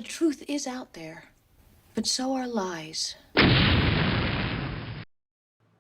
The truth is out there, but so are lies.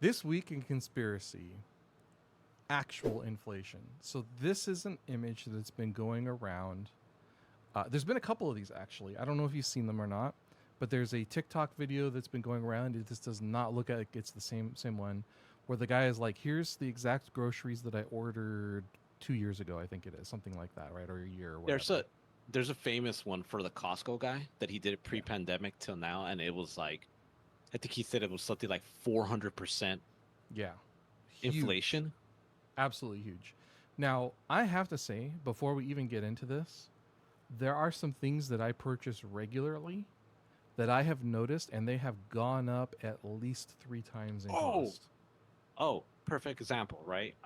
This week in conspiracy, actual inflation. So this is an image that's been going around. There's been a couple of these actually. I don't know if you've seen them or not, but there's a TikTok video that's been going around. This does not look like it's the same one, where the guy is like, "Here's the exact groceries that I ordered 2 years ago. I think it is something like that, right? Or a year or There's whatever." a famous one for the Costco guy that he did it Yeah. pre-pandemic till now, and it was like, I think he said it was something like 400% Yeah. Huge. inflation. Absolutely huge. Now, I have to say, before we even get into this, there are some things that I purchase regularly that I have noticed, and they have gone up at least 3 times in Oh, cost. oh, perfect example, right?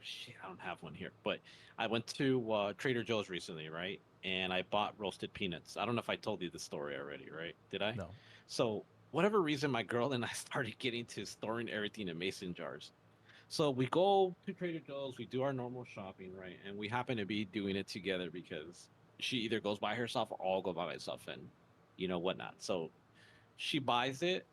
Shit, I don't have one here, but I went to Trader Joe's recently, right? And I bought roasted peanuts. I don't know if I told you the story already, right? Did I? No. So, whatever reason, my girl and I started getting to storing everything in mason jars. So we go to Trader Joe's, we do our normal shopping, right? And we happen to be doing it together because she either goes by herself or I'll go by myself and whatnot. So she buys it,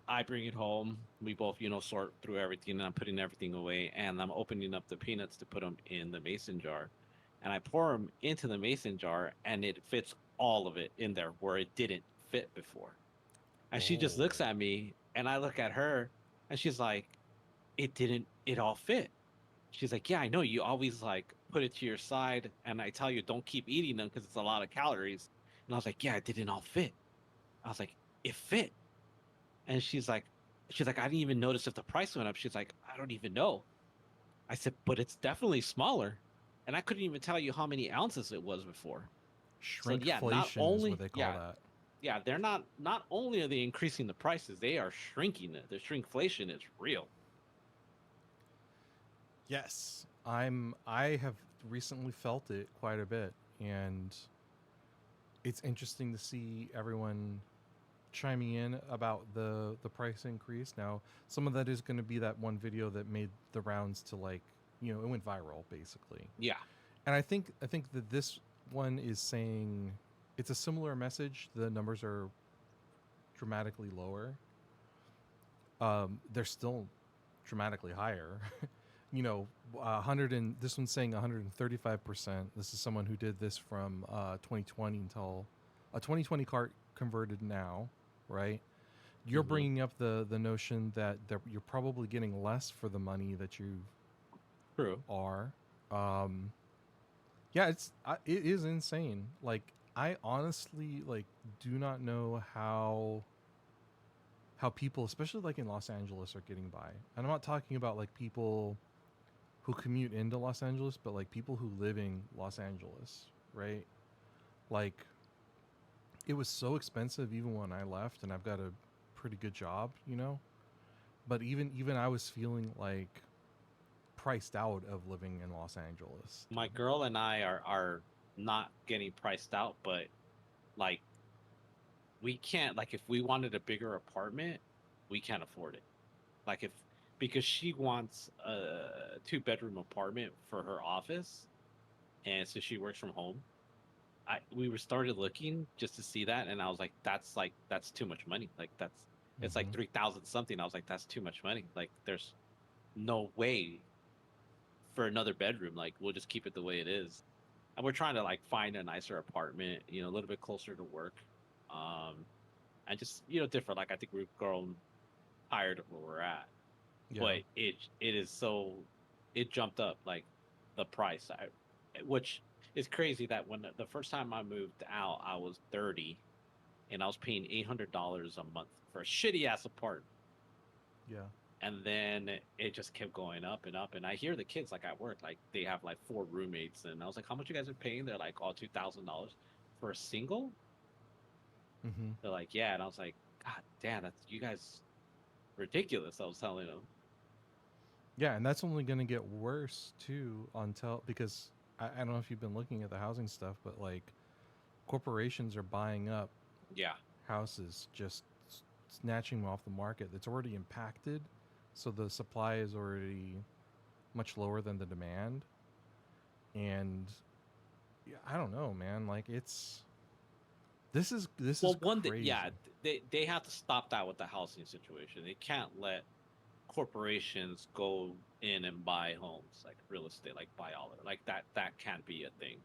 I bring it home. We both, sort through everything and I'm putting everything away and I'm opening up the peanuts to put them in the mason jar. And I pour them into the mason jar and it fits all of it in there where it didn't fit before. And she just looks Oh. at me and I look at her and she's like, it all fit. She's like, yeah, I know. You always like put it to your side, and I tell you don't keep eating them because it's a lot of calories. And I was like, yeah, it didn't all fit. I was like, it fit. And she's like, I didn't even notice if the price went up. She's like, I don't even know. I said, but it's definitely smaller. And I couldn't even tell you how many ounces it was before. So yeah, not Shrinkflation is what only they call yeah, that. yeah, they're not only are they increasing the prices, they are shrinking it. The shrinkflation is real. Yes. I have recently felt it quite a bit, and it's interesting to see everyone chiming in about the price increase. Now, some of that is going to be that one video that made the rounds to, like, it went viral basically. Yeah. And I think that this one is saying it's a similar message. The numbers are dramatically lower. They're still dramatically higher. 100 and this one's saying 135%. This is someone who did this from 2020 until a 2020 cart converted now, right? You're Hmm. bringing up the notion that you're probably getting less for the money that you True. are. Um, yeah, it is insane. Like, I honestly, like, do not know how people, especially like in Los Angeles, are getting by. And I'm not talking about like people who commute into Los Angeles, but like people who live in Los Angeles, right? Like, it was so expensive even when I left, and I've got a pretty good job. But even I was feeling like priced out of living in Los Angeles. My girl and I are not getting priced out, but like we can't, like if we wanted a bigger apartment, we can't afford it. Like if because she wants a two-bedroom apartment for her office, and so she works from home. We were started looking just to see that, and I was like, that's too much money. Like it's like Mm-hmm. 3,000 something. I was like, that's too much money. Like there's no way for another bedroom. Like we'll just keep it the way it is. And we're trying to like find a nicer apartment, a little bit closer to work, um, and just different. Like I think we've grown tired of where we're at, Yeah. but it is so it jumped up like the price, which is crazy. That when the first time I moved out, I was 30, and I was paying $800 a month for a shitty ass apartment. Yeah. And then it just kept going up and up. And I hear the kids like at work, like they have like four roommates, and I was like, "How much you guys are paying?" They're like, "Oh, $2,000 for a single." Mm-hmm. They're like, "Yeah," and I was like, "God damn, that's you guys ridiculous." I was telling them. Yeah, and that's only going to get worse too until, because I don't know if you've been looking at the housing stuff, but like corporations are buying up Yeah, houses, just snatching them off the market. It's already impacted, so the supply is already much lower than the demand, and yeah, I don't know, man. Like it's this is Well, one that crazy. yeah, they have to stop that with the housing situation. They can't let corporations go in and buy homes like real estate, like buy all of it. Like that can't be a thing.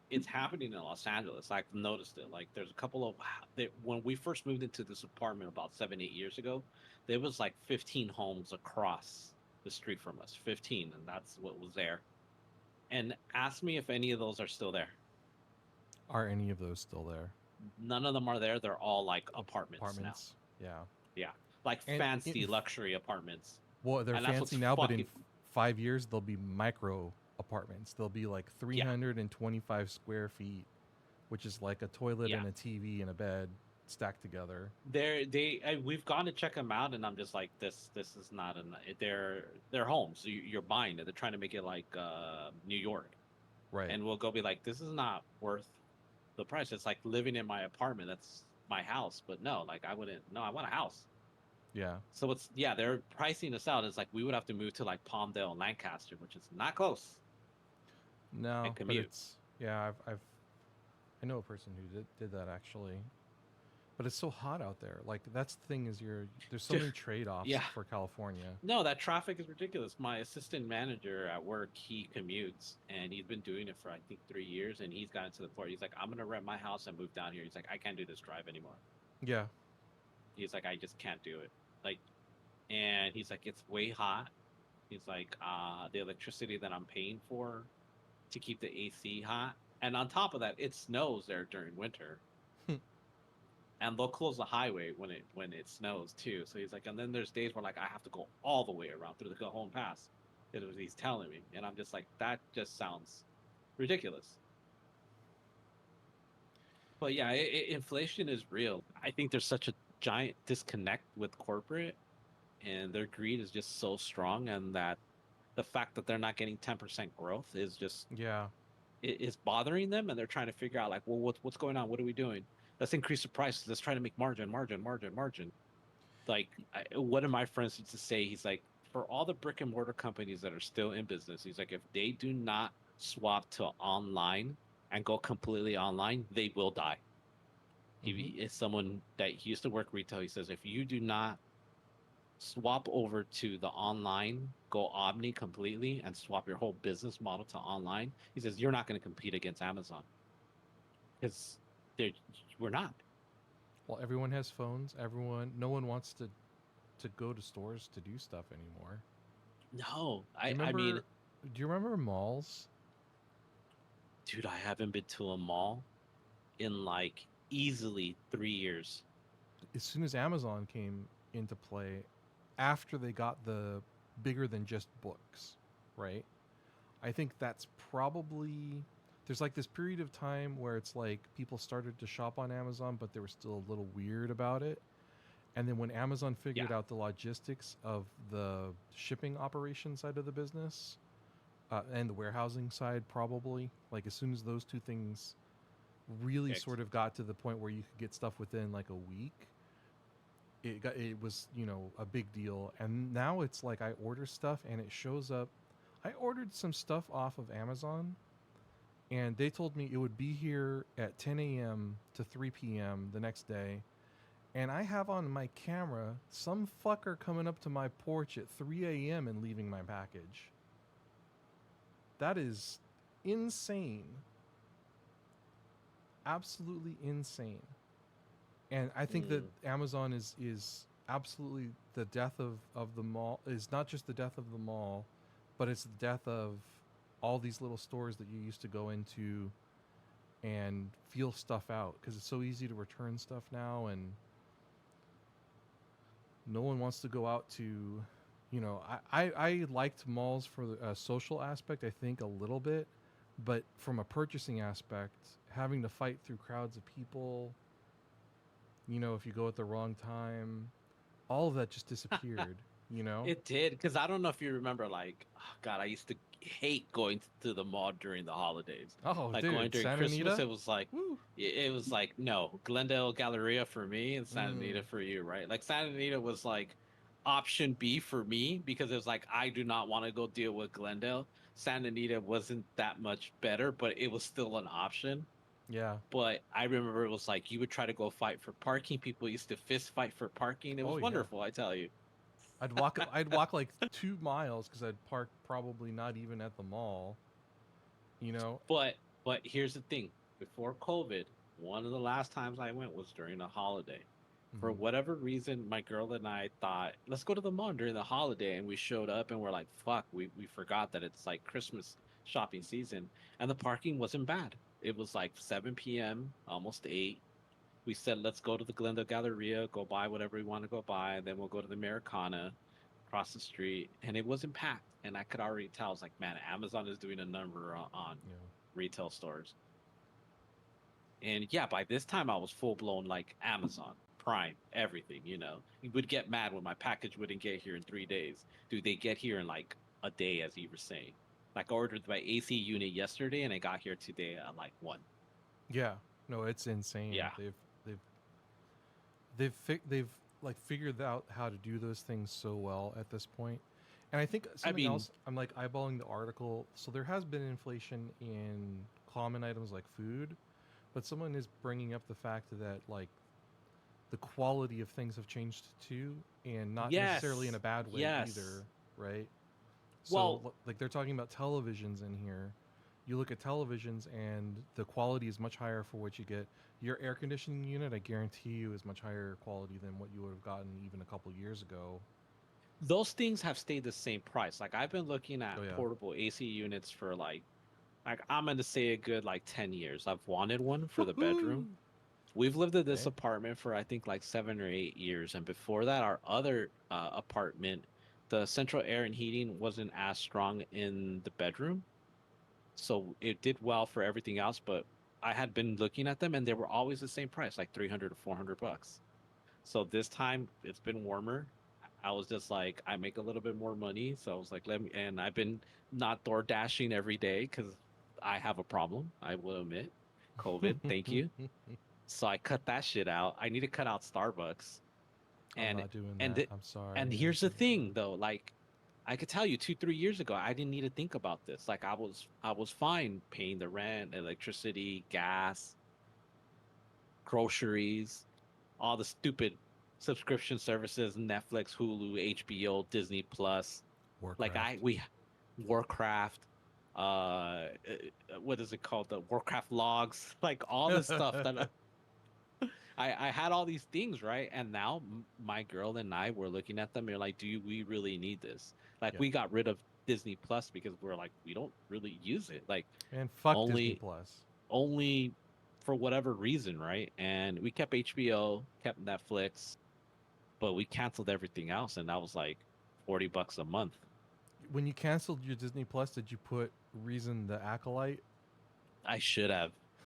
It's happening in Los Angeles. I've noticed it. Like there's a couple of when we first moved into this apartment about 7, 8 years ago, there was like 15 homes across the street from us, 15, and that's what was there. And ask me if any of those are still there. Are any of those still there? None of them are there. They're all like apartments now. Apartments. Yeah. Yeah, like And fancy luxury apartments, well, they're and that's what's fancy now, but in fucking 5 years they'll be micro apartments. They'll be like yeah, 325 square feet, which is like a toilet yeah. and a TV and a bed stacked together. We've gone to check them out, and I'm just like, this is not an. They're homes. So you're buying it. They're trying to make it like New York, Right. and we'll go be like, this is not worth the price. It's like living in my apartment. That's my house, but no, like I wouldn't. No, I want a house. Yeah. So it's yeah, they're pricing us out. It's like we would have to move to like Palmdale and Lancaster, which is not close, No, and but commute. it's yeah. I know a person who did that actually. But it's so hot out there. Like that's the thing is there's so many trade offs Yeah. for California. No, that traffic is ridiculous. My assistant manager at work, he commutes and he's been doing it for I think 3 years, and he's gotten to the point. He's like, I'm gonna rent my house and move down here. He's like, I can't do this drive anymore. Yeah. He's like, I just can't do it. Like, and he's like, it's way hot. He's like, the electricity that I'm paying for to keep the AC hot, and on top of that, it snows there during winter, and they'll close the highway when it snows too. So he's like, and then there's days where like I have to go all the way around through the Cajon Pass. Is what he's telling me, and I'm just like, that just sounds ridiculous. But yeah, inflation is real. I think there's such a giant disconnect with corporate, and their greed is just so strong, and that the fact that they're not getting 10% growth is just Yeah. it is bothering them, and they're trying to figure out like, well, what's going on? What are we doing? Let's increase the prices. Let's try to make margin, margin, margin, margin. Like one of my friends used to say, he's like, for all the brick and mortar companies that are still in business, he's like, if they do not swap to online and go completely online, they will die. He Hmm. is someone that he used to work retail. He says, if you do not swap over to the online, go omni completely, and swap your whole business model to online, he says you're not going to compete against Amazon because we're not. Well, everyone has phones. No one wants to go to stores to do stuff anymore. No, Do you I mean, remember? Do you remember malls? dude, I haven't been to a mall in like easily 3 years. As soon as Amazon came into play, after they got the bigger than just books, right? I think that's probably there's like this period of time where it's like people started to shop on Amazon, but they were still a little weird about it. And then when Amazon Yeah. figured out the logistics of the shipping operation side of the business and the warehousing side, probably like as soon as those two things really Kicked. sort of got to the point where you could get stuff within like a week, it was a big deal. And now it's like I order stuff and it shows up. I ordered some stuff off of Amazon and they told me it would be here at 10 a.m. to 3 p.m. the next day. And I have on my camera some fucker coming up to my porch at 3 a.m. and leaving my package. That is insane. Absolutely insane. And I think that Mm. Amazon is absolutely the death of the mall, is not just the death of the mall, but it's the death of all these little stores that you used to go into and feel stuff out because it's so easy to return stuff now, and no one wants to go out to I liked malls for a social aspect, I think, a little bit, but from a purchasing aspect, having to fight through crowds of people, if you go at the wrong time, all of that just disappeared, you know? It did, because I don't know if you remember, like, oh God, I used to hate going to the mall during the holidays. Oh, Like going dude, during Santa Christmas, Anita? it was like, Woo! it was like no, Glendale Galleria for me and Santa Anita Mm, for you, right? Like Santa Anita was like option B for me because it was like I do not want to go deal with Glendale. Santa Anita wasn't that much better, but it was still an option. Yeah. But I remember it was like you would try to go fight for parking. People used to fist fight for parking. It Oh was yeah. wonderful, I tell you. I'd walk like 2 miles because I'd park probably not even at the mall. You know. But here's the thing: before COVID, one of the last times I went was during a holiday. For Mhm. whatever reason, my girl and I thought, let's go to the mall during the holiday, and we showed up and we're like, fuck, we forgot that it's like Christmas shopping season, and the parking wasn't bad. It was like 7 p.m., almost 8. We said, let's go to the Glendale Galleria, go buy whatever we want to go buy, and then we'll go to the Americana across the street, and it wasn't packed. And I could already tell, I was like, man, Amazon is doing a number on Yeah. retail stores. And yeah, by this time I was full blown like Amazon, Prime, everything, you know. You would get mad when my package wouldn't get here in 3 days. Dude, they get here in like a day, as you were saying. Like I ordered my AC unit yesterday and it got here today at like 1. Yeah. No, it's insane. Yeah. They've like figured out how to do those things so well at this point. And I think something mean, else, I'm like eyeballing the article. So there has been inflation in common items like food, but someone is bringing up the fact that like the quality of things have changed too, and not necessarily in yes. a bad way Yes. either, right? So Well, like they're talking about televisions in here. You look at televisions and the quality is much higher for what you get. Your air conditioning unit, I guarantee you, is much higher quality than what you would have gotten even a couple years ago. those things have stayed the same price. Like I've been looking at Oh yeah. portable AC units for like I'm gonna say a good like 10 years. I've wanted one for the bedroom. Woohoo! We've lived in this Okay. apartment for I think like 7 or 8 years, and before that, our other apartment, the central air and heating wasn't as strong in the bedroom, so it did well for everything else. But I had been looking at them, and they were always the same price, like 300 to 400 bucks. So this time it's been warmer. I was just like, I make a little bit more money, so I was like, let me. And I've been not door dashing every day because I have a problem. I will admit, COVID. Thank you. So I cut that shit out. I need to cut out Starbucks. I'm And not doing and that. the, I'm sorry. and here's the thing though, like I could tell you 2 3 years ago, I didn't need to think about this. Like I was fine paying the rent, electricity, gas, groceries, all the stupid subscription services, Netflix, Hulu, HBO, Disney Plus. Like Warcraft. we Warcraft, what is it called? The Warcraft logs, like all this stuff that I had all these things, right? And now my girl and I were looking at them. And we're like, do we really need this? Like, Yeah. we got rid of Disney Plus because we're like, we don't really use it. Like, And fuck Disney only, Plus. only for whatever reason, right? And we kept HBO, kept Netflix, but we canceled everything else. And that was like $40 a month. When you canceled your Disney Plus, did you put Reason the Acolyte? I should have.